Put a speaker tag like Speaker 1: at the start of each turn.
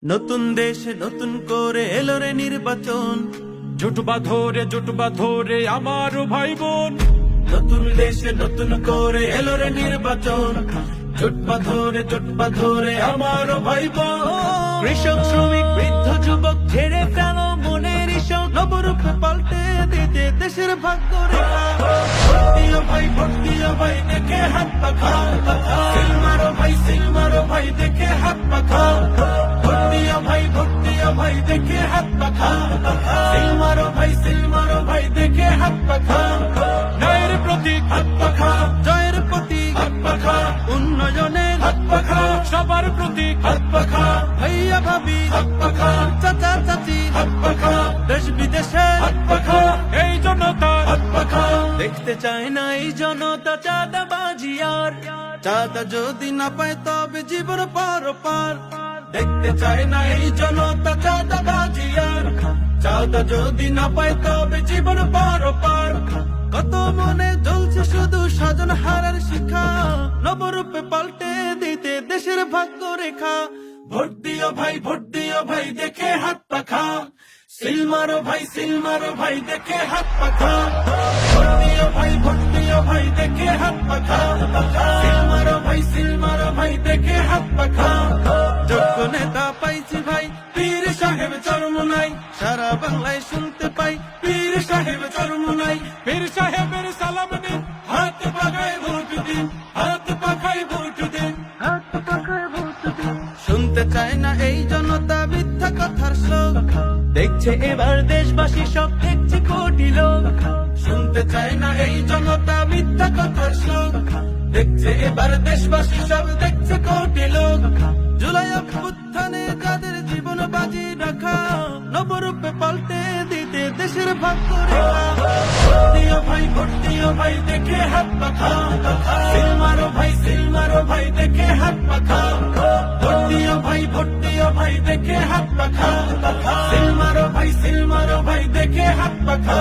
Speaker 1: নতুন দেশে নতুন করে এলো রে নির্বাচন,
Speaker 2: জুটবা ধরে আমার ভাই বোন।
Speaker 1: নতুন দেশে নতুন করে এলো রে নির্বাচন, জুটবা ধরে আমার ভাই বোন। কৃষক শ্রমিক বৃদ্ধ যুবক ছেড়ে ফেল মনের ইশক, নবরূপে পাল্টে দিতে দেশের ভাগ্য রেখা। ভোট দিও ভাই দেখে হাত পাখা, সিল মারো ভাই দেখে হাত পাখা। ভোট দিও ভাই দেখে হাত পাখা, সিল মারো ভাই দেখে হাত পাখা।
Speaker 2: ন্যায়ের প্রতীক
Speaker 1: হাত পাখা, জয়ের প্রতীক হাত পাখা, উন্নয়নের হাত পাখা,
Speaker 2: সবার প্রতীক
Speaker 1: হাত পাখা। ভাইয়া ভাবি হাত পাখা, চাচা চাচি হাত পাখা, দেশ বিদেশে হাত পাখা,
Speaker 2: এই জনতার
Speaker 1: হাত পাখা। দেখতে চায় না এই জনতা চাঁদাবাজি আর, চাঁদা যদি না পায় তবে জীবন পার পার। দেখতে চায় না এই জনতা চাঁদাবাজি আর, চাঁদা যদি না পায় তবে জীবন পার পার। কত মনে জ্বলছে শুধু স্বজন হারার শিখা, নবরূপে পাল্টে দিতে দেশের ভাগ্য রেখা। ভোট দিও ভাই দেখে হাত পাখা, সিল মারো ভাই দেখে হাত পাখা। ভোট দিও ভাই দেখে হাত পাখা, সিল মারো ভাই দেখে হাত পাখা। যোগ্য নেতা পাইছি ভাই, পীর সাহেব চরমোনাই, সারা বাংলায় শুনতে পাই পীর সাহেব চরমোনাই।
Speaker 2: পীর সাহেবের সালাম নিন,
Speaker 1: হাত পাখায় ভোট দিন, হাত পাখায় ভোট দিন, হাত পাখায় ভোট দিন। শুনতে চায় না এই জনতা মিথ্যা কথার শ্লোক, দেখছে এবার দেশবাসী সব, দেখছে কোটি লোক। শুনতে চায় না এই জনতা মিথ্যা কথার শ্লোক, দেখছে এবার দেশবাসী সব, দেখছে কোটি লোক। জুলাই অভ্যুত্থানে যাদের জীবন বাজি রাখা, নবরূপে পাল্টে দিতে দেশের ভাগ্য রেখা। ভোট দিও ভাই দেখে হাত পাখা, সিল মারো ভাই দেখে হাত পাখা। ভোট দিও ভাই দেখে হাত পাখা, সিল মারো ভাই দেখে হাত পাখা।